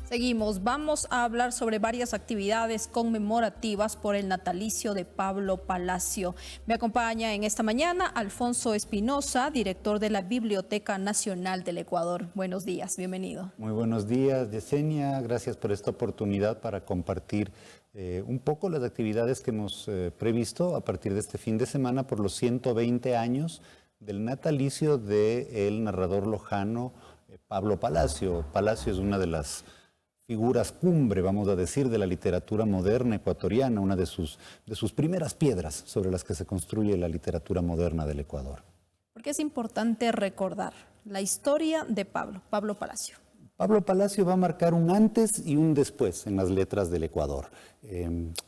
Seguimos, vamos a hablar sobre varias actividades conmemorativas por el natalicio de Pablo Palacio. Me acompaña en esta mañana Alfonso Espinosa, director de la Biblioteca Nacional del Ecuador. Buenos días, bienvenido. Muy buenos días, Yesenia. Gracias por esta oportunidad para compartir un poco las actividades que hemos previsto a partir de este fin de semana por los 120 años del natalicio del narrador lojano Pablo Palacio. Palacio es una de las figuras cumbre, vamos a decir, de la literatura moderna ecuatoriana, una de sus primeras piedras sobre las que se construye la literatura moderna del Ecuador. Porque es importante recordar la historia de Pablo Palacio. Pablo Palacio va a marcar un antes y un después en las letras del Ecuador.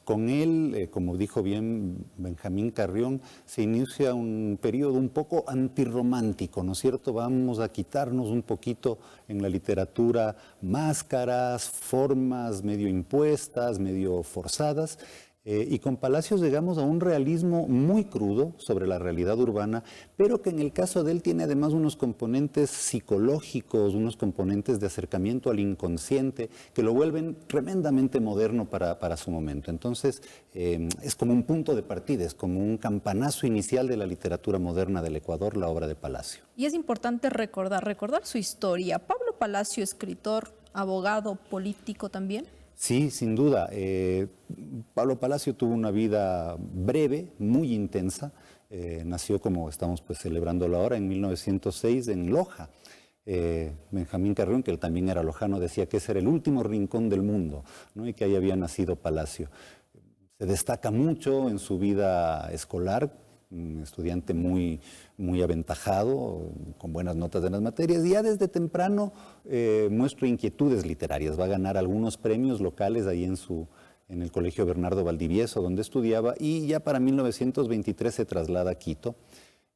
Con él, como dijo bien Benjamín Carrión, se inicia un periodo un poco antirromántico, ¿no es cierto? Vamos a quitarnos un poquito en la literatura máscaras, formas medio impuestas, medio forzadas. Y con Palacios llegamos a un realismo muy crudo sobre la realidad urbana, pero que en el caso de él tiene además unos componentes psicológicos, unos componentes de acercamiento al inconsciente, que lo vuelven tremendamente moderno para su momento. Entonces, es como un punto de partida, es como un campanazo inicial de la literatura moderna del Ecuador, la obra de Palacio. Y es importante recordar su historia. Pablo Palacio, escritor, abogado, político también. Sí, sin duda. Pablo Palacio tuvo una vida breve, muy intensa. Nació, como estamos celebrándolo ahora, en 1906 en Loja. Benjamín Carrión, que él también era lojano, decía que ese era el último rincón del mundo, ¿no? Y que ahí había nacido Palacio. Se destaca mucho en su vida escolar, un estudiante muy aventajado, con buenas notas en las materias, y ya desde temprano muestra inquietudes literarias. Va a ganar algunos premios locales ahí en el Colegio Bernardo Valdivieso, donde estudiaba, y ya para 1923 se traslada a Quito.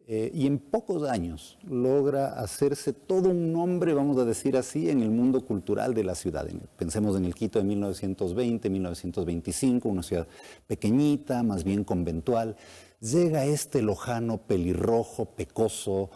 Y en pocos años logra hacerse todo un nombre, vamos a decir así, en el mundo cultural de la ciudad. Pensemos en el Quito de 1920, 1925, una ciudad pequeñita, más bien conventual. Llega este lojano pelirrojo, pecoso,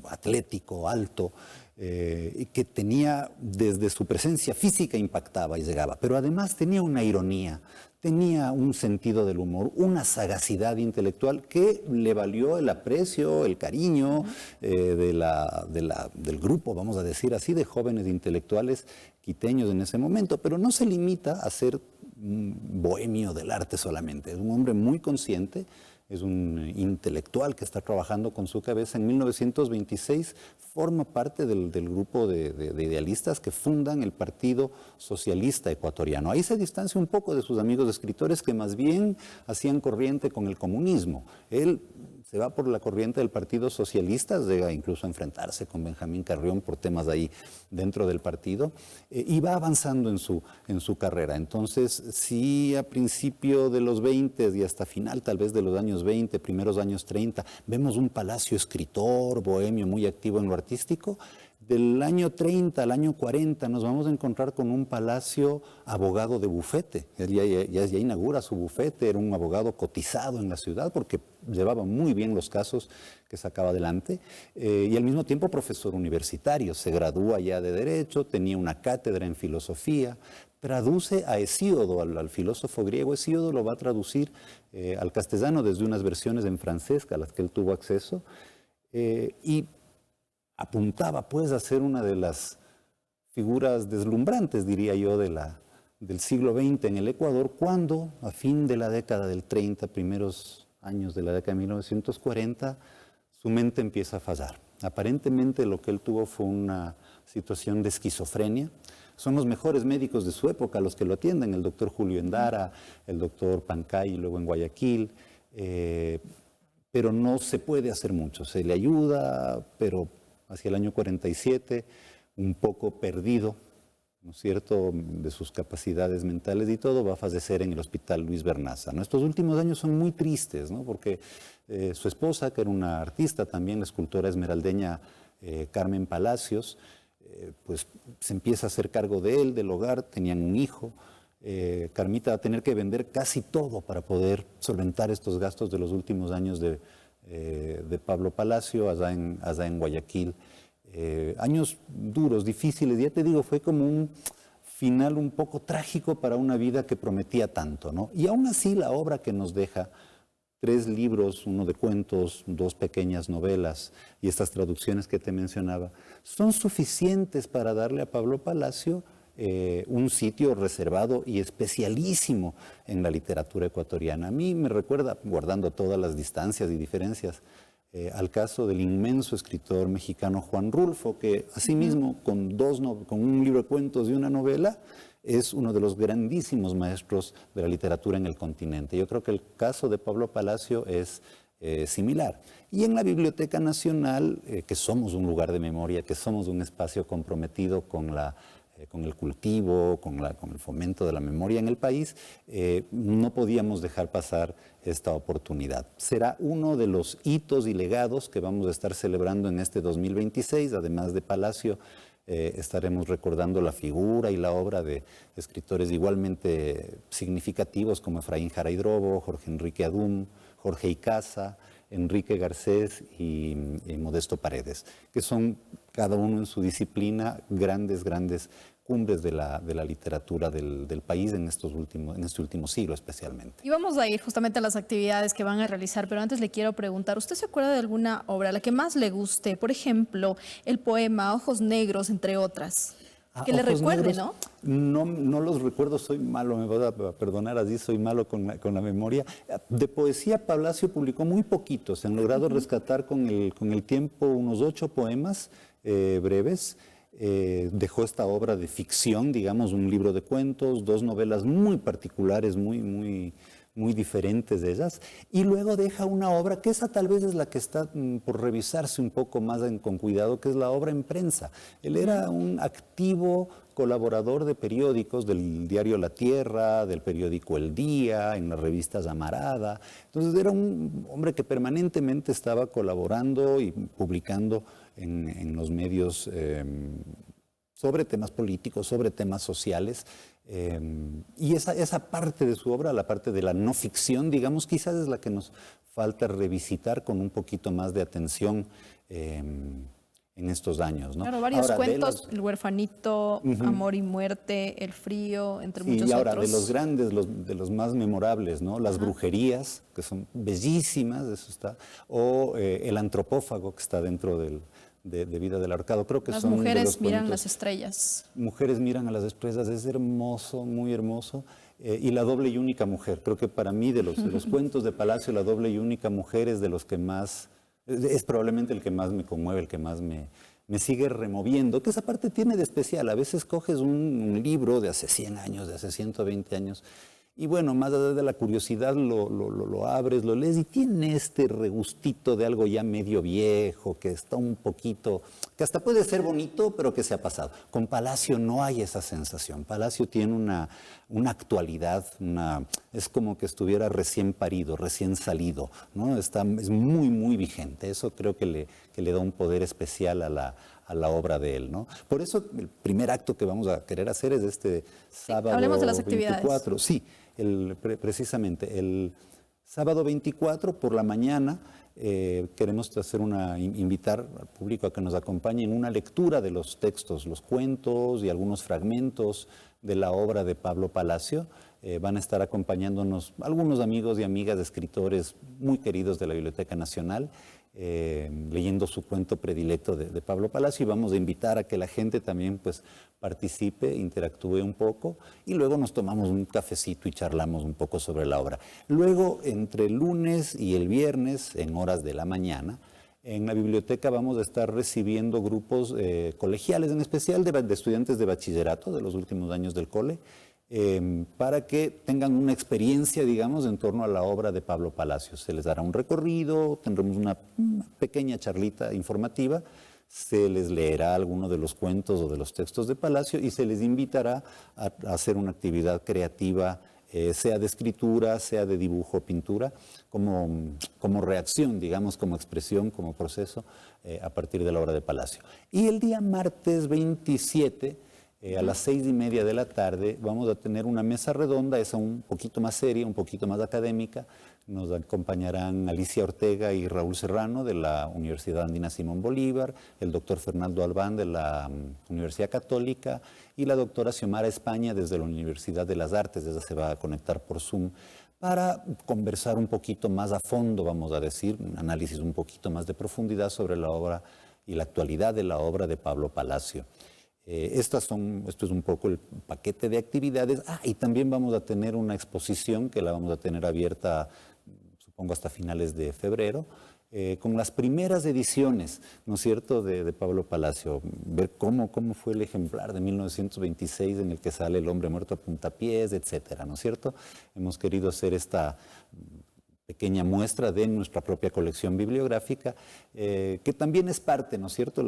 atlético, alto, que tenía, desde su presencia física impactaba y llegaba, pero además tenía una ironía, tenía un sentido del humor, una sagacidad intelectual que le valió el aprecio, el cariño del grupo, vamos a decir así, de jóvenes intelectuales quiteños en ese momento, pero no se limita a ser un bohemio del arte solamente, es un hombre muy consciente. Es un intelectual que está trabajando con su cabeza. En 1926 forma parte del grupo de idealistas que fundan el Partido Socialista Ecuatoriano. Ahí se distancia un poco de sus amigos escritores que más bien hacían corriente con el comunismo. Él se va por la corriente del Partido Socialista, llega incluso a enfrentarse con Benjamín Carrión por temas ahí dentro del partido, y va avanzando en su carrera. Entonces, sí, a principio de los 20 y hasta final tal vez de los años 20, primeros años 30, vemos un Palacio escritor, bohemio, muy activo en lo artístico. Del año 30 al año 40 nos vamos a encontrar con un Palacio abogado de bufete. Él ya inaugura su bufete, era un abogado cotizado en la ciudad porque llevaba muy bien los casos que sacaba adelante, y al mismo tiempo profesor universitario. Se gradúa ya de Derecho, tenía una cátedra en Filosofía, traduce a Hesíodo, al filósofo griego. Hesíodo lo va a traducir al castellano desde unas versiones en francés a las que él tuvo acceso, y apuntaba pues a ser una de las figuras deslumbrantes, diría yo, del siglo XX en el Ecuador, cuando a fin de la década del 30, primeros años de la década de 1940, su mente empieza a fallar. Aparentemente lo que él tuvo fue una situación de esquizofrenia. Son los mejores médicos de su época los que lo atienden, el doctor Julio Endara, el doctor Pancay, luego en Guayaquil, pero no se puede hacer mucho. Se le ayuda, pero hacia el año 47, un poco perdido, ¿no es cierto?, de sus capacidades mentales y todo, va a fallecer en el Hospital Luis Bernaza, ¿no? Estos últimos años son muy tristes, ¿no?, porque su esposa, que era una artista también, la escultora esmeraldeña Carmen Palacios, pues se empieza a hacer cargo de él, del hogar, tenían un hijo. Carmita va a tener que vender casi todo para poder solventar estos gastos de los últimos años de Pablo Palacio allá en Guayaquil. Años duros, difíciles, ya te digo, fue como un final un poco trágico para una vida que prometía tanto, ¿no? Y aún así la obra que nos deja, 3 libros, uno de cuentos, 2 pequeñas novelas y estas traducciones que te mencionaba, son suficientes para darle a Pablo Palacio un sitio reservado y especialísimo en la literatura ecuatoriana. A mí me recuerda, guardando todas las distancias y diferencias, al caso del inmenso escritor mexicano Juan Rulfo, que asimismo con un libro de cuentos y una novela es uno de los grandísimos maestros de la literatura en el continente. Yo creo que el caso de Pablo Palacio es similar. Y en la Biblioteca Nacional, que somos un lugar de memoria, que somos un espacio comprometido con el cultivo, con el fomento de la memoria en el país, no podíamos dejar pasar esta oportunidad. Será uno de los hitos y legados que vamos a estar celebrando en este 2026. Además de Palacio, estaremos recordando la figura y la obra de escritores igualmente significativos como Efraín Jara Hidrobo, Jorge Enrique Adum, Jorge Icaza, Enrique Garcés y Modesto Paredes, que son cada uno en su disciplina grandes cumbres de la literatura del país en este último siglo especialmente. Y vamos a ir justamente a las actividades que van a realizar, pero antes le quiero preguntar, ¿usted se acuerda de alguna obra, la que más le guste? Por ejemplo, el poema Ojos Negros, entre otras. Que le recuerde, Negros, ¿no? No los recuerdo, soy malo, me vas a perdonar, así soy malo con la memoria. De poesía, Palacio publicó muy poquito, se han logrado rescatar con el tiempo unos 8 poemas breves. Dejó esta obra de ficción, digamos, un libro de cuentos, 2 novelas muy particulares, muy diferentes de ellas, y luego deja una obra que esa tal vez es la que está por revisarse un poco más con cuidado, que es la obra en prensa. Él era un activo colaborador de periódicos, del diario La Tierra, del periódico El Día, en las revistas Amarada. Entonces era un hombre que permanentemente estaba colaborando y publicando en los medios sobre temas políticos, sobre temas sociales. Y esa parte de su obra, la parte de la no ficción, digamos, quizás es la que nos falta revisitar con un poquito más de atención en estos años, ¿no? Claro, varios cuentos, El Huerfanito, Amor y Muerte, El Frío, entre muchos otros. Y ahora, de los grandes, de los más memorables, ¿no? Las Brujerías, que son bellísimas, eso está, o El Antropófago, que está dentro de Vida del Ahorcado. Creo que Las son mujeres miran las estrellas. Mujeres miran a las estrellas, es hermoso, muy hermoso. Y La doble y única mujer. Creo que para mí, de los cuentos de Palacio, La doble y única mujer es de los que más, es probablemente el que más me conmueve, el que más me sigue removiendo, que esa parte tiene de especial. A veces coges un libro de hace 100 años, de hace 120 años, y bueno, más allá de la curiosidad, lo abres, lo lees y tiene este regustito de algo ya medio viejo, que está un poquito, que hasta puede ser bonito, pero que se ha pasado. Con Palacio no hay esa sensación. Palacio tiene una actualidad, es como que estuviera recién parido, recién salido, ¿no? Es muy vigente. Eso creo que le da un poder especial a la obra de él, ¿no? Por eso el primer acto que vamos a querer hacer es este sábado. Hablemos de las actividades. 24. Sí, precisamente el sábado 24 por la mañana queremos invitar al público a que nos acompañe en una lectura de los textos, los cuentos y algunos fragmentos de la obra de Pablo Palacio. Van a estar acompañándonos algunos amigos y amigas de escritores muy queridos de la Biblioteca Nacional, leyendo su cuento predilecto de Pablo Palacio, y vamos a invitar a que la gente también pues participe, interactúe un poco, y luego nos tomamos un cafecito y charlamos un poco sobre la obra. Luego, entre el lunes y el viernes, en horas de la mañana, en la biblioteca vamos a estar recibiendo grupos colegiales, en especial de estudiantes de bachillerato de los últimos años del cole, para que tengan una experiencia, digamos, en torno a la obra de Pablo Palacio. Se les dará un recorrido, tendremos una pequeña charlita informativa, se les leerá alguno de los cuentos o de los textos de Palacio y se les invitará a hacer una actividad creativa, sea de escritura, sea de dibujo o pintura, como reacción, digamos, como expresión, como proceso, a partir de la obra de Palacio. Y el día martes 27 A las 6:30 de la tarde vamos a tener una mesa redonda, esa un poquito más seria, un poquito más académica. Nos acompañarán Alicia Ortega y Raúl Serrano de la Universidad Andina Simón Bolívar, el doctor Fernando Albán de la Universidad Católica y la doctora Xiomara España desde la Universidad de las Artes. Ella se va a conectar por Zoom para conversar un poquito más a fondo, vamos a decir, un análisis un poquito más de profundidad sobre la obra y la actualidad de la obra de Pablo Palacio. Esto es un poco el paquete de actividades. Y también vamos a tener una exposición que la vamos a tener abierta, supongo, hasta finales de febrero, con las primeras ediciones, ¿no es cierto?, de Pablo Palacio. Ver cómo fue el ejemplar de 1926 en el que sale el hombre muerto a puntapiés, etcétera, ¿no es cierto? Hemos querido hacer esta pequeña muestra de nuestra propia colección bibliográfica, que también es parte, ¿no es cierto?,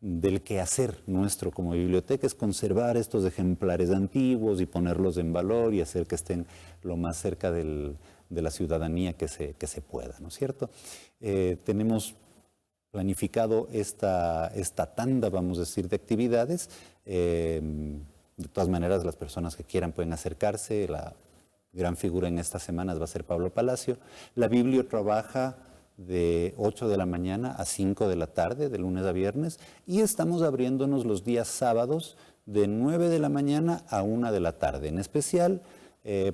del quehacer nuestro como biblioteca, es conservar estos ejemplares antiguos y ponerlos en valor y hacer que estén lo más cerca de la ciudadanía que se pueda, ¿no es cierto? Tenemos planificado esta tanda, vamos a decir, de actividades. De todas maneras, las personas que quieran pueden acercarse. La gran figura en estas semanas va a ser Pablo Palacio. La Biblio trabaja de 8 de la mañana a 5 de la tarde, de lunes a viernes, y estamos abriéndonos los días sábados de 9 de la mañana a 1 de la tarde. En especial,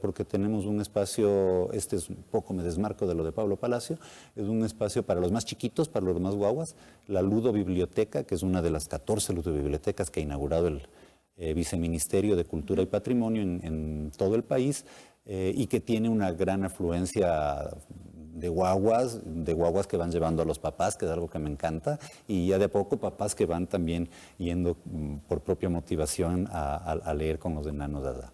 porque tenemos un espacio, este es un poco, me desmarco de lo de Pablo Palacio, es un espacio para los más chiquitos, para los más guaguas, la Ludo Biblioteca, que es una de las 14 ludobibliotecas que ha inaugurado el Viceministerio de Cultura y Patrimonio en todo el país, y que tiene una gran afluencia de guaguas que van llevando a los papás, que es algo que me encanta, y ya de a poco papás que van también yendo por propia motivación a leer con los enanos de edad.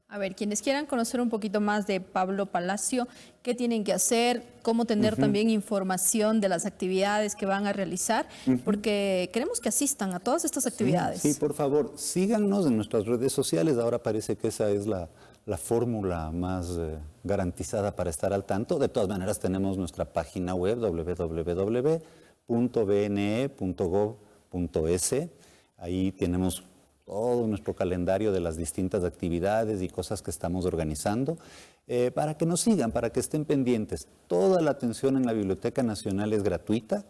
A ver, quienes quieran conocer un poquito más de Pablo Palacio, ¿qué tienen que hacer? ¿Cómo tener también información de las actividades que van a realizar? Porque queremos que asistan a todas estas actividades. Sí, por favor, síganos en nuestras redes sociales. Ahora parece que esa es la fórmula más garantizada para estar al tanto. De todas maneras, tenemos nuestra página web www.bne.gov.es. Ahí tenemos todo nuestro calendario de las distintas actividades y cosas que estamos organizando, para que nos sigan, para que estén pendientes. Toda la atención en la Biblioteca Nacional es gratuita.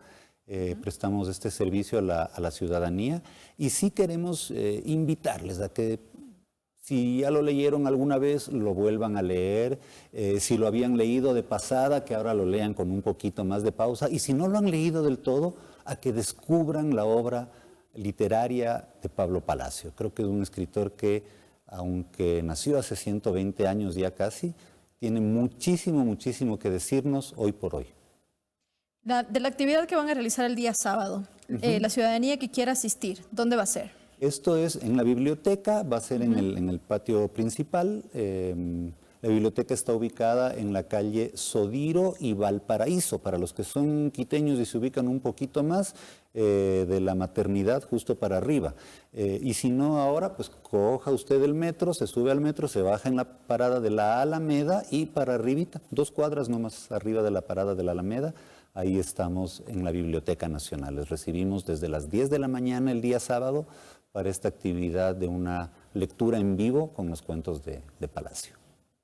Prestamos este servicio a la ciudadanía, y sí queremos invitarles a que, si ya lo leyeron alguna vez, lo vuelvan a leer. Si lo habían leído de pasada, que ahora lo lean con un poquito más de pausa. Y si no lo han leído del todo, a que descubran la obra literaria de Pablo Palacio. Creo que es un escritor que, aunque nació hace 120 años ya casi, tiene muchísimo que decirnos hoy por hoy. De la actividad que van a realizar el día sábado, la ciudadanía que quiera asistir, ¿dónde va a ser? Esto es en la biblioteca, va a ser en el patio principal. La biblioteca está ubicada en la calle Sodiro y Valparaíso. Para los que son quiteños y se ubican un poquito más, de la Maternidad justo para arriba. Y si no, ahora pues coja usted el metro, se sube al metro, se baja en la parada de la Alameda y para arribita, 2 cuadras nomás arriba de la parada de la Alameda, ahí estamos en la Biblioteca Nacional. Les recibimos desde las 10 de la mañana el día sábado para esta actividad de una lectura en vivo con los cuentos de Palacio.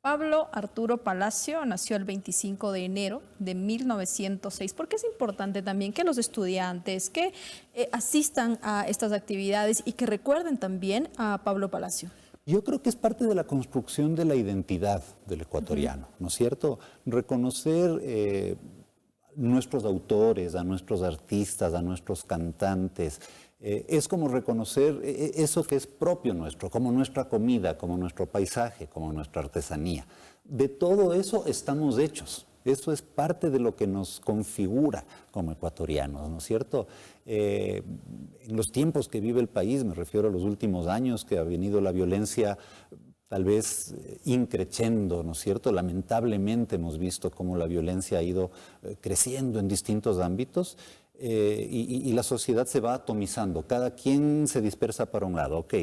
Pablo Arturo Palacio nació el 25 de enero de 1906. ¿Por qué es importante también que los estudiantes que asistan a estas actividades y que recuerden también a Pablo Palacio? Yo creo que es parte de la construcción de la identidad del ecuatoriano, ¿no es cierto? Reconocer nuestros autores, a nuestros artistas, a nuestros cantantes, es como reconocer eso que es propio nuestro, como nuestra comida, como nuestro paisaje, como nuestra artesanía. De todo eso estamos hechos. Eso es parte de lo que nos configura como ecuatorianos, ¿no es cierto? En los tiempos que vive el país, me refiero a los últimos años, que ha venido la violencia tal vez increciendo, ¿no es cierto? Lamentablemente hemos visto cómo la violencia ha ido creciendo en distintos ámbitos. Y la sociedad se va atomizando, cada quien se dispersa para un lado, ok,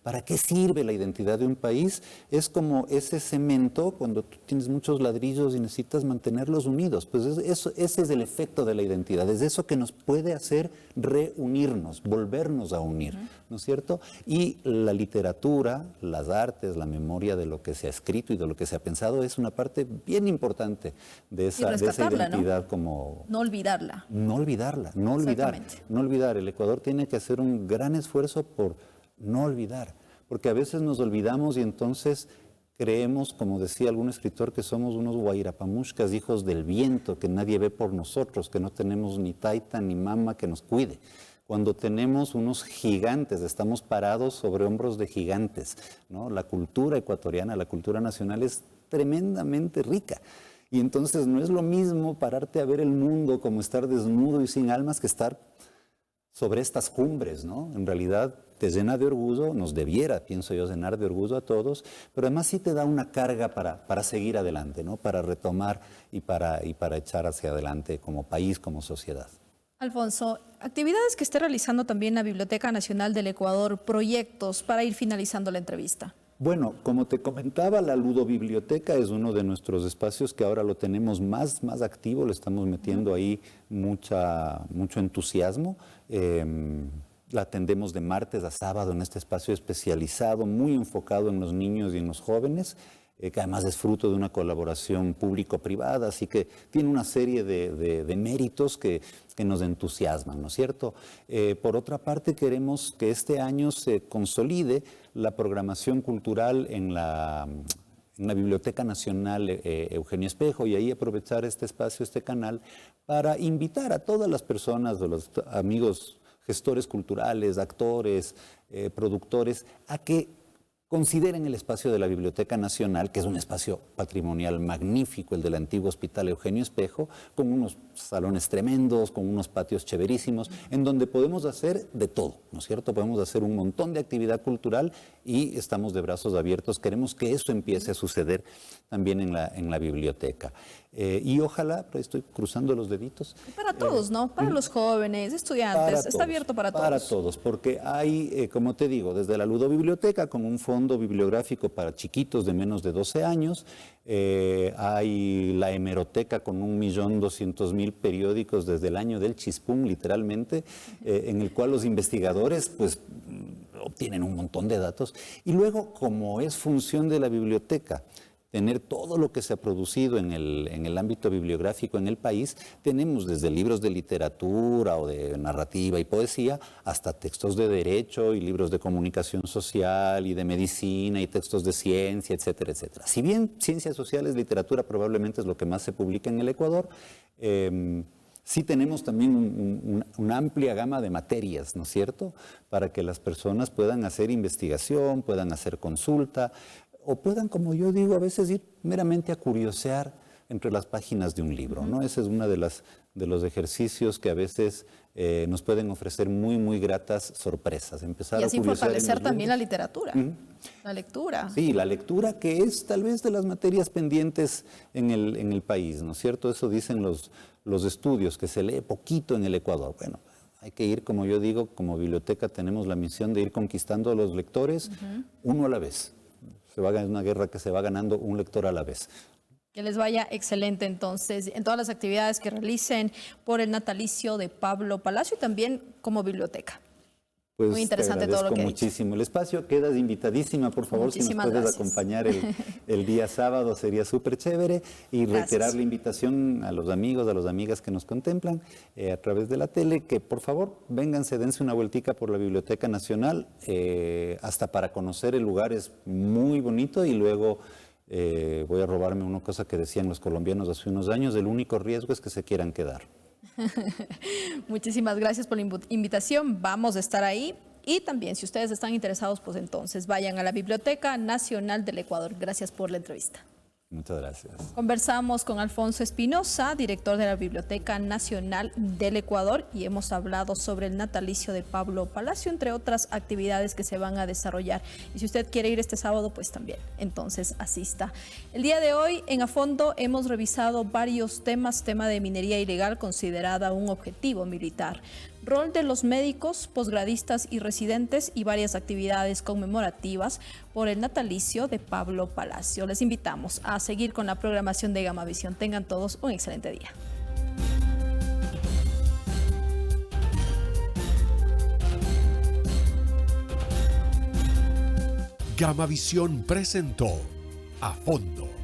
¿Para qué sirve la identidad de un país? Es como ese cemento cuando tú tienes muchos ladrillos y necesitas mantenerlos unidos. Pues ese es el efecto de la identidad, es eso que nos puede hacer reunirnos, volvernos a unir, ¿no es cierto? Y la literatura, las artes, la memoria de lo que se ha escrito y de lo que se ha pensado es una parte bien importante de esa identidad, ¿no? Como no olvidarla. No olvidarla, no olvidar, no olvidar. El Ecuador tiene que hacer un gran esfuerzo por no olvidar, porque a veces nos olvidamos y entonces creemos, como decía algún escritor, que somos unos guairapamushkas, hijos del viento, que nadie ve por nosotros, que no tenemos ni taita ni mama que nos cuide. Cuando tenemos unos gigantes, estamos parados sobre hombros de gigantes, ¿no? La cultura ecuatoriana, la cultura nacional es tremendamente rica. Y entonces no es lo mismo pararte a ver el mundo como estar desnudo y sin almas que estar sobre estas cumbres, ¿no? En realidad te llena de orgullo, nos debiera, pienso yo, llenar de orgullo a todos, pero además sí te da una carga para seguir adelante, ¿no? Para retomar y para echar hacia adelante como país, como sociedad. Alfonso, actividades que esté realizando también la Biblioteca Nacional del Ecuador, proyectos para ir finalizando la entrevista. Bueno, como te comentaba, la ludobiblioteca es uno de nuestros espacios que ahora lo tenemos más activo, le estamos metiendo ahí mucho entusiasmo. La atendemos de martes a sábado en este espacio especializado, muy enfocado en los niños y en los jóvenes, que además es fruto de una colaboración público-privada, así que tiene una serie de méritos que nos entusiasman, ¿no es cierto? Por otra parte, queremos que este año se consolide la programación cultural en la Biblioteca Nacional Eugenio Espejo, y ahí aprovechar este espacio, este canal, para invitar a todas las personas, a los amigos gestores culturales, actores, productores, a que consideren el espacio de la Biblioteca Nacional, que es un espacio patrimonial magnífico, el del antiguo Hospital Eugenio Espejo, con unos salones tremendos, con unos patios chéverísimos, en donde podemos hacer de todo, ¿no es cierto? Podemos hacer un montón de actividad cultural y estamos de brazos abiertos. Queremos que eso empiece a suceder también en la biblioteca. Y ojalá, pues estoy cruzando los deditos. Para todos, ¿no? Para los jóvenes, estudiantes, está abierto para todos. Para todos, porque hay, como te digo, desde la ludobiblioteca con un fondo bibliográfico para chiquitos de menos de 12 años, hay la hemeroteca con 1.200.000 periódicos desde el año del Chispún, literalmente, en el cual los investigadores, pues, obtienen un montón de datos. Y luego, como es función de la biblioteca, tener todo lo que se ha producido en el ámbito bibliográfico en el país, tenemos desde libros de literatura o de narrativa y poesía hasta textos de derecho y libros de comunicación social y de medicina y textos de ciencia, etcétera, etcétera. Si bien ciencias sociales, literatura probablemente es lo que más se publica en el Ecuador, sí tenemos también una amplia gama de materias, ¿no es cierto?, para que las personas puedan hacer investigación, puedan hacer consulta, o puedan, como yo digo, a veces ir meramente a curiosear entre las páginas de un libro, ¿no? Ese es uno de los ejercicios que a veces nos pueden ofrecer muy gratas sorpresas. Empezar y así a fortalecer también la literatura, la lectura. Sí, la lectura, que es tal vez de las materias pendientes en el país, ¿no es cierto? Eso dicen los estudios, que se lee poquito en el Ecuador. Bueno, hay que ir, como yo digo, como biblioteca tenemos la misión de ir conquistando a los lectores uno a la vez. Es una guerra que se va ganando un lector a la vez. Que les vaya excelente entonces en todas las actividades que realicen por el natalicio de Pablo Palacio y también como biblioteca. Pues muy interesante todo lo que muchísimo. El espacio, quedas invitadísimo, por favor, muchísimas si nos puedes gracias. acompañar el día sábado, sería súper chévere. Y reiterar la invitación a los amigos, a las amigas que nos contemplan a través de la tele, que por favor vénganse, dense una vueltica por la Biblioteca Nacional, hasta para conocer el lugar es muy bonito. Y luego voy a robarme una cosa que decían los colombianos hace unos años: el único riesgo es que se quieran quedar. Muchísimas gracias por la invitación, vamos a estar ahí. Y también, si ustedes están interesados, pues entonces vayan a la Biblioteca Nacional del Ecuador. Gracias por la entrevista. Muchas gracias. Conversamos con Alfonso Espinosa, director de la Biblioteca Nacional del Ecuador, y hemos hablado sobre el natalicio de Pablo Palacio, entre otras actividades que se van a desarrollar. Y si usted quiere ir este sábado, pues también, entonces asista. El día de hoy, en A Fondo, hemos revisado varios temas. Tema de minería ilegal considerada un objetivo militar. rol de los médicos, posgradistas y residentes y varias actividades conmemorativas por el natalicio de Pablo Palacio. Les invitamos a seguir con la programación de Gamavisión. Tengan todos un excelente día. Gamavisión presentó A Fondo.